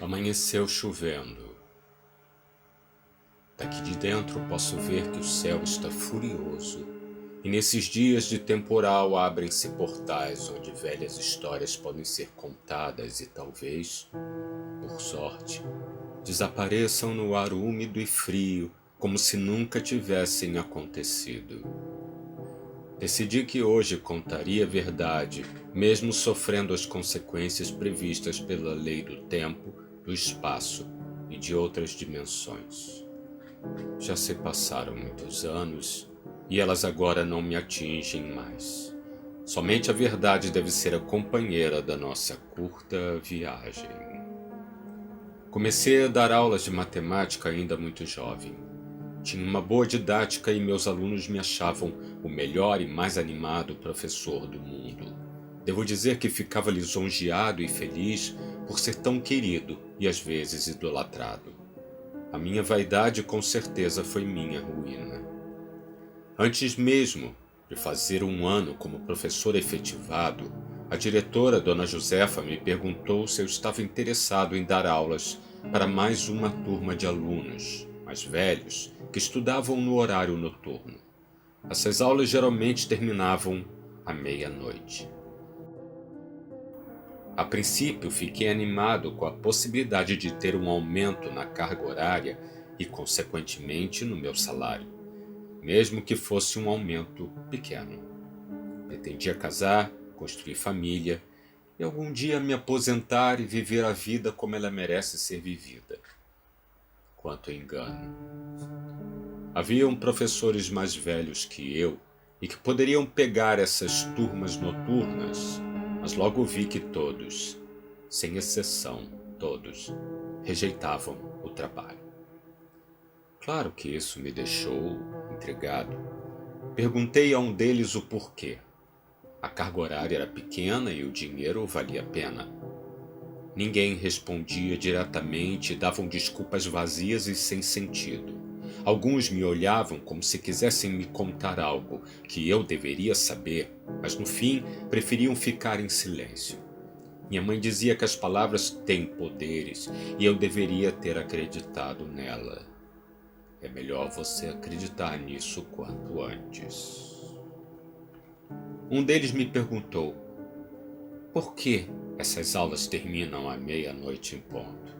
Amanheceu chovendo. Daqui de dentro posso ver que o céu está furioso, e nesses dias de temporal abrem-se portais onde velhas histórias podem ser contadas e talvez, por sorte, desapareçam no ar úmido e frio, como se nunca tivessem acontecido. Decidi que hoje contaria a verdade, mesmo sofrendo as consequências previstas pela lei do tempo, do espaço e de outras dimensões. Já se passaram muitos anos e elas agora não me atingem mais. Somente a verdade deve ser a companheira da nossa curta viagem. Comecei a dar aulas de matemática ainda muito jovem. Tinha uma boa didática e meus alunos me achavam o melhor e mais animado professor do mundo. Devo dizer que ficava lisonjeado e feliz por ser tão querido e às vezes idolatrado. A minha vaidade com certeza foi minha ruína. Antes mesmo de fazer um ano como professor efetivado, a diretora, Dona Josefa, me perguntou se eu estava interessado em dar aulas para mais uma turma de alunos mais velhos que estudavam no horário noturno. Essas aulas geralmente terminavam à meia-noite. A princípio, fiquei animado com a possibilidade de ter um aumento na carga horária e, consequentemente, no meu salário, mesmo que fosse um aumento pequeno. Pretendia casar, construir família e algum dia me aposentar e viver a vida como ela merece ser vivida. Quanto engano! Haviam professores mais velhos que eu e que poderiam pegar essas turmas noturnas, mas logo vi que todos, sem exceção, todos, rejeitavam o trabalho. Claro que isso me deixou intrigado. Perguntei a um deles o porquê. A carga horária era pequena e o dinheiro valia a pena. Ninguém respondia diretamente e davam desculpas vazias e sem sentido. Alguns me olhavam como se quisessem me contar algo que eu deveria saber, mas no fim preferiam ficar em silêncio. Minha mãe dizia que as palavras têm poderes e eu deveria ter acreditado nela. É melhor você acreditar nisso quanto antes. Um deles me perguntou: por que essas aulas terminam à meia-noite em ponto?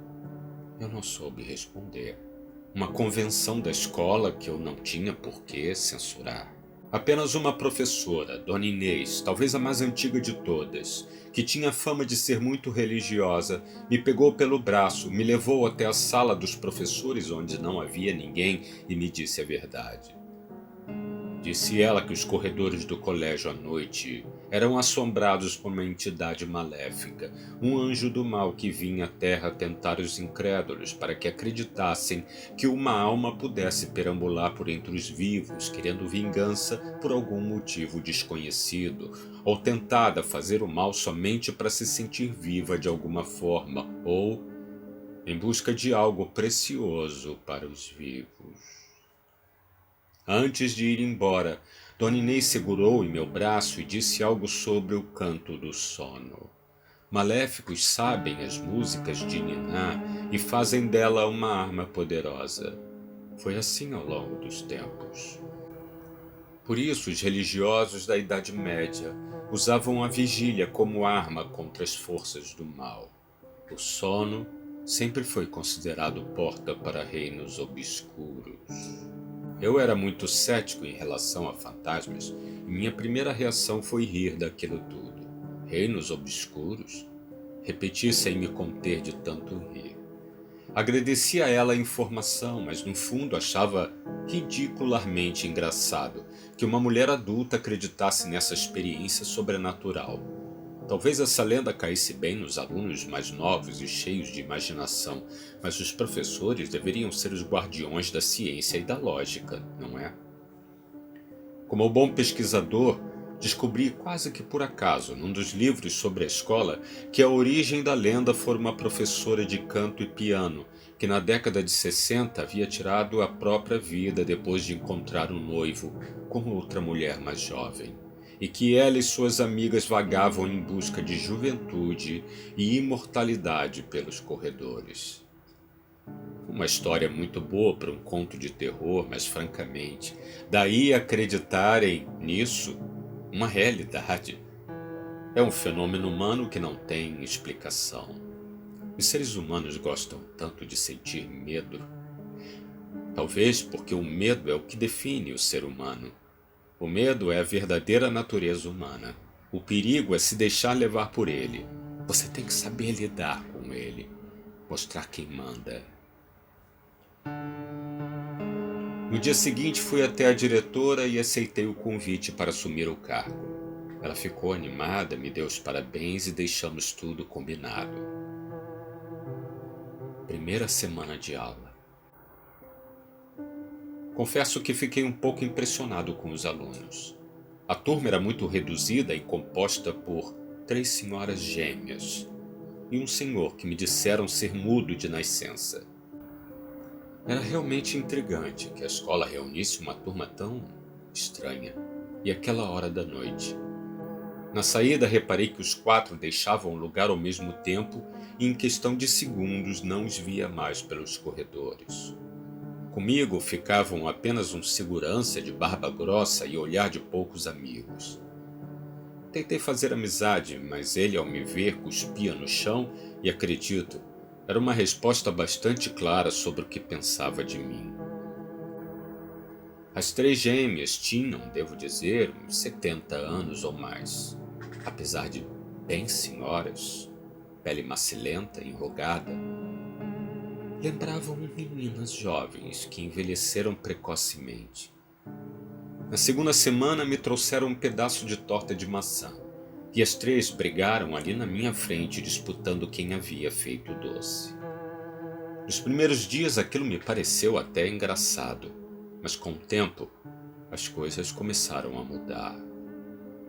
Eu não soube responder. Uma convenção da escola que eu não tinha por que censurar. Apenas uma professora, Dona Inês, talvez a mais antiga de todas, que tinha fama de ser muito religiosa, me pegou pelo braço, me levou até a sala dos professores onde não havia ninguém e me disse a verdade. Disse ela que os corredores do colégio à noite eram assombrados por uma entidade maléfica, um anjo do mal que vinha à terra tentar os incrédulos para que acreditassem que uma alma pudesse perambular por entre os vivos, querendo vingança por algum motivo desconhecido, ou tentada fazer o mal somente para se sentir viva de alguma forma, ou em busca de algo precioso para os vivos. Antes de ir embora, Dona Inês segurou em meu braço e disse algo sobre o canto do sono. Maléficos sabem as músicas de Niná e fazem dela uma arma poderosa. Foi assim ao longo dos tempos. Por isso, os religiosos da Idade Média usavam a vigília como arma contra as forças do mal. O sono sempre foi considerado porta para reinos obscuros. Eu era muito cético em relação a fantasmas e minha primeira reação foi rir daquilo tudo. Reinos obscuros? Repeti sem me conter de tanto rir. Agradeci a ela a informação, mas no fundo achava ridicularmente engraçado que uma mulher adulta acreditasse nessa experiência sobrenatural. Talvez essa lenda caísse bem nos alunos mais novos e cheios de imaginação, mas os professores deveriam ser os guardiões da ciência e da lógica, não é? Como bom pesquisador, descobri quase que por acaso, num dos livros sobre a escola, que a origem da lenda foi uma professora de canto e piano, que na década de 60 havia tirado a própria vida depois de encontrar um noivo com outra mulher mais jovem. e que ela e suas amigas vagavam em busca de juventude e imortalidade pelos corredores. Uma história muito boa para um conto de terror, mas francamente, daí acreditarem nisso, uma realidade. É um fenômeno humano que não tem explicação. Os seres humanos gostam tanto de sentir medo. Talvez porque o medo é o que define o ser humano. O medo é a verdadeira natureza humana. O perigo é se deixar levar por ele. Você tem que saber lidar com ele, mostrar quem manda. No dia seguinte fui até a diretora e aceitei o convite para assumir o cargo. Ela ficou animada, me deu os parabéns e deixamos tudo combinado. Primeira semana de aula. Confesso que fiquei um pouco impressionado com os alunos. A turma era muito reduzida e composta por 3 senhoras gêmeas e um senhor que me disseram ser mudo de nascença. Era realmente intrigante que a escola reunisse uma turma tão estranha e àquela hora da noite. Na saída reparei que os 4 deixavam o lugar ao mesmo tempo e em questão de segundos não os via mais pelos corredores. Comigo ficavam apenas um segurança de barba grossa e olhar de poucos amigos. Tentei fazer amizade, mas ele, ao me ver, cuspia no chão e, acredito, era uma resposta bastante clara sobre o que pensava de mim. As 3 gêmeas tinham, devo dizer, uns 70 anos ou mais. Apesar de bem senhoras, pele macilenta e enrugada, lembravam meninas jovens que envelheceram precocemente. Na segunda semana me trouxeram um pedaço de torta de maçã, e as 3 brigaram ali na minha frente disputando quem havia feito o doce. Nos primeiros dias aquilo me pareceu até engraçado, mas com o tempo as coisas começaram a mudar.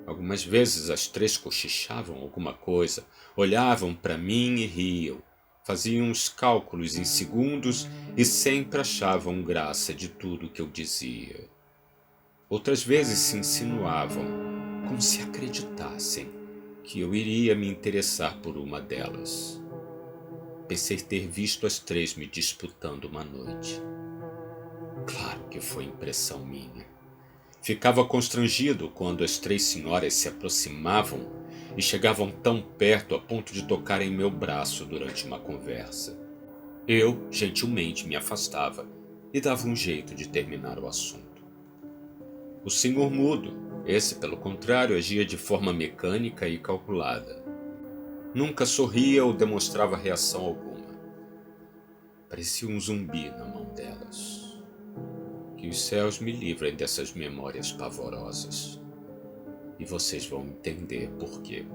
Algumas vezes as 3 cochichavam alguma coisa, olhavam para mim e riam. Faziam os cálculos em segundos e sempre achavam graça de tudo que eu dizia. Outras vezes se insinuavam, como se acreditassem, que eu iria me interessar por uma delas. Pensei ter visto as 3 me disputando uma noite. Claro que foi impressão minha. Ficava constrangido quando as 3 senhoras se aproximavam e chegavam tão perto a ponto de tocar em meu braço durante uma conversa. Eu, gentilmente, me afastava e dava um jeito de terminar o assunto. O senhor mudo, esse, pelo contrário, agia de forma mecânica e calculada. Nunca sorria ou demonstrava reação alguma. Parecia um zumbi na mão delas. Que os céus me livrem dessas memórias pavorosas. E vocês vão entender por quê.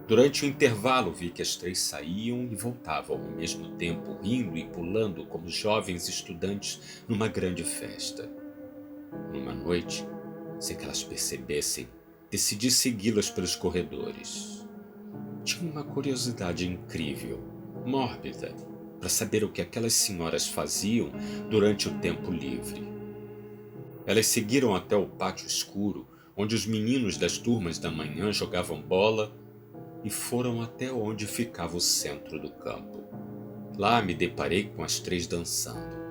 Durante o intervalo vi que as 3 saíam e voltavam ao mesmo tempo, rindo e pulando como jovens estudantes numa grande festa. Numa noite, sem que elas percebessem, decidi segui-las pelos corredores. Tinha uma curiosidade incrível, mórbida, para saber o que aquelas senhoras faziam durante o tempo livre. Elas seguiram até o pátio escuro, onde os meninos das turmas da manhã jogavam bola, e foram até onde ficava o centro do campo. Lá me deparei com as 3 dançando.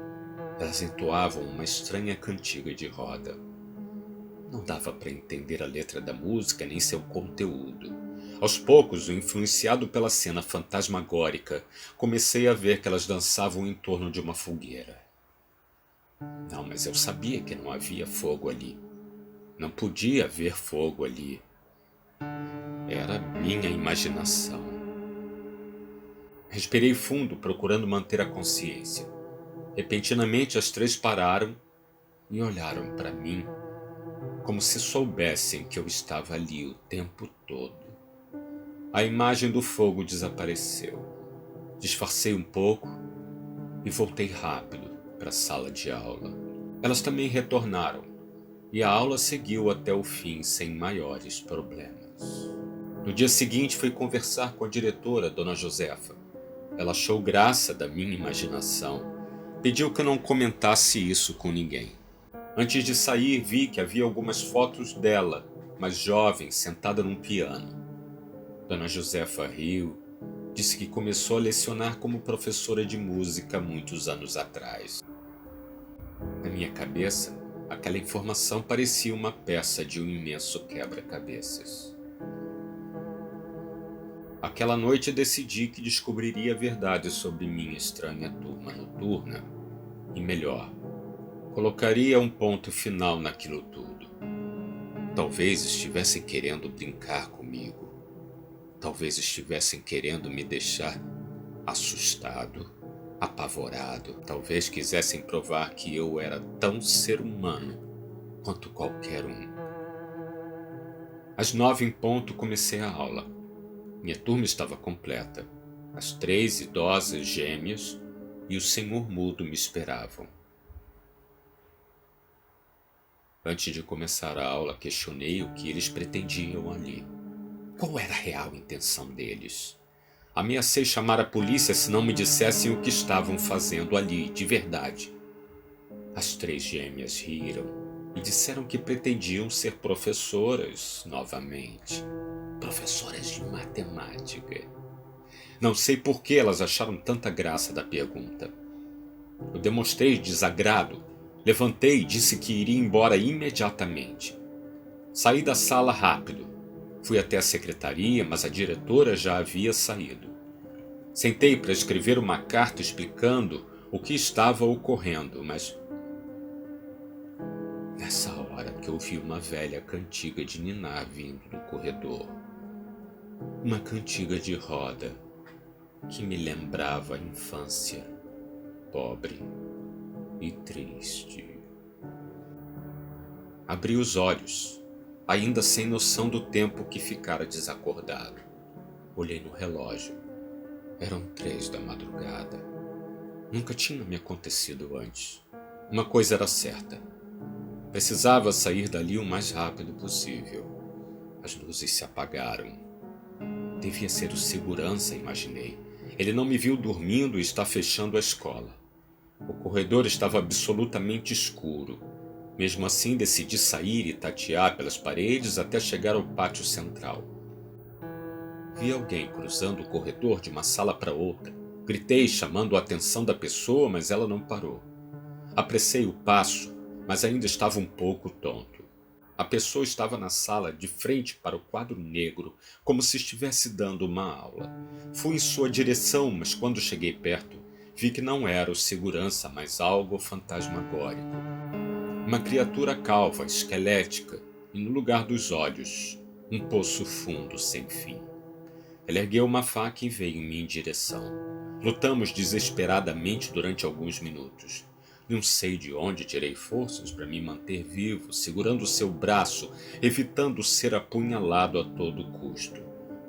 Elas entoavam uma estranha cantiga de roda. Não dava para entender a letra da música nem seu conteúdo. Aos poucos, influenciado pela cena fantasmagórica, comecei a ver que elas dançavam em torno de uma fogueira. Não, mas eu sabia que não havia fogo ali. Não podia haver fogo ali. Era minha imaginação. Respirei fundo, procurando manter a consciência. Repentinamente, as 3 pararam e olharam para mim, como se soubessem que eu estava ali o tempo todo. A imagem do fogo desapareceu. Disfarcei um pouco e voltei rápido para a sala de aula. Elas também retornaram, e a aula seguiu até o fim sem maiores problemas. No dia seguinte fui conversar com a diretora, Dona Josefa. Ela achou graça da minha imaginação. Pediu que eu não comentasse isso com ninguém. Antes de sair, vi que havia algumas fotos dela, mais jovem, sentada num piano. Dona Josefa riu, disse que começou a lecionar como professora de música muitos anos atrás. Na minha cabeça, aquela informação parecia uma peça de um imenso quebra-cabeças. Aquela noite decidi que descobriria a verdade sobre minha estranha turma noturna. E melhor, colocaria um ponto final naquilo tudo. Talvez estivessem querendo brincar comigo. Talvez estivessem querendo me deixar assustado, apavorado. Talvez quisessem provar que eu era tão ser humano quanto qualquer um. Às 9 em ponto comecei a aula. Minha turma estava completa. As 3 idosas gêmeas e o senhor mudo me esperavam. Antes de começar a aula, questionei o que eles pretendiam ali. Qual era a real intenção deles? Ameacei chamar a polícia se não me dissessem o que estavam fazendo ali, de verdade. As 3 gêmeas riram e disseram que pretendiam ser professoras novamente. Professoras de matemática. Não sei por que elas acharam tanta graça da pergunta. Eu demonstrei desagrado, levantei e disse que iria embora imediatamente. Saí da sala rápido. Fui até a secretaria, mas a diretora já havia saído. Sentei para escrever uma carta explicando o que estava ocorrendo, mas nessa hora que ouvi uma velha cantiga de ninar vindo do corredor. Uma cantiga de roda que me lembrava a infância, pobre e triste. Abri os olhos, ainda sem noção do tempo que ficara desacordado. Olhei no relógio. Eram 3 da madrugada. Nunca tinha me acontecido antes. Uma coisa era certa. Precisava sair dali o mais rápido possível. As luzes se apagaram. Devia ser o segurança, imaginei. Ele não me viu dormindo e está fechando a escola. O corredor estava absolutamente escuro. Mesmo assim, decidi sair e tatear pelas paredes até chegar ao pátio central. Vi alguém cruzando o corredor de uma sala para outra. Gritei, chamando a atenção da pessoa, mas ela não parou. Apressei o passo, mas ainda estava um pouco tonto. A pessoa estava na sala, de frente para o quadro negro, como se estivesse dando uma aula. Fui em sua direção, mas quando cheguei perto, vi que não era o segurança, mas algo fantasmagórico. Uma criatura calva, esquelética, e no lugar dos olhos, um poço fundo sem fim. Ela ergueu uma faca e veio em minha direção. Lutamos desesperadamente durante alguns minutos. Não sei de onde tirei forças para me manter vivo, segurando seu braço, evitando ser apunhalado a todo custo.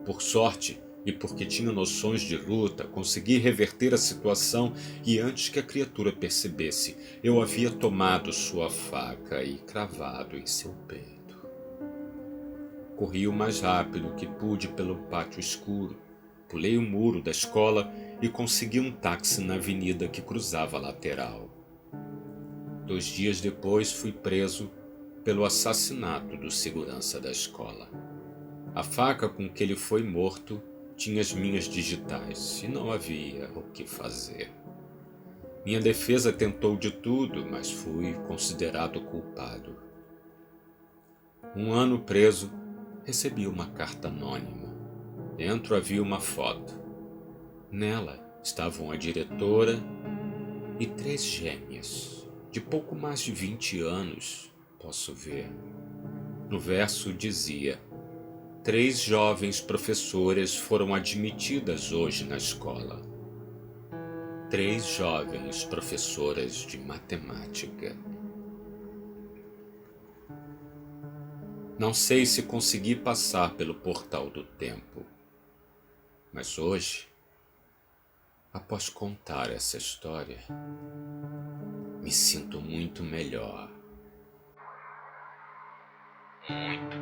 Por sorte, e porque tinha noções de luta, consegui reverter a situação e antes que a criatura percebesse, eu havia tomado sua faca e cravado em seu peito. Corri o mais rápido que pude pelo pátio escuro, pulei o muro da escola e consegui um táxi na avenida que cruzava a lateral. 2 dias depois fui preso pelo assassinato do segurança da escola. A faca com que ele foi morto tinha as minhas digitais e não havia o que fazer. Minha defesa tentou de tudo, mas fui considerado culpado. 1 ano preso, recebi uma carta anônima. Dentro havia uma foto. Nela estavam a diretora e 3 gêmeas, de pouco mais de 20 anos, posso ver. No verso dizia: 3 jovens professoras foram admitidas hoje na escola. 3 jovens professoras de matemática. Não sei se consegui passar pelo portal do tempo, mas hoje, após contar essa história, me sinto muito melhor. Muito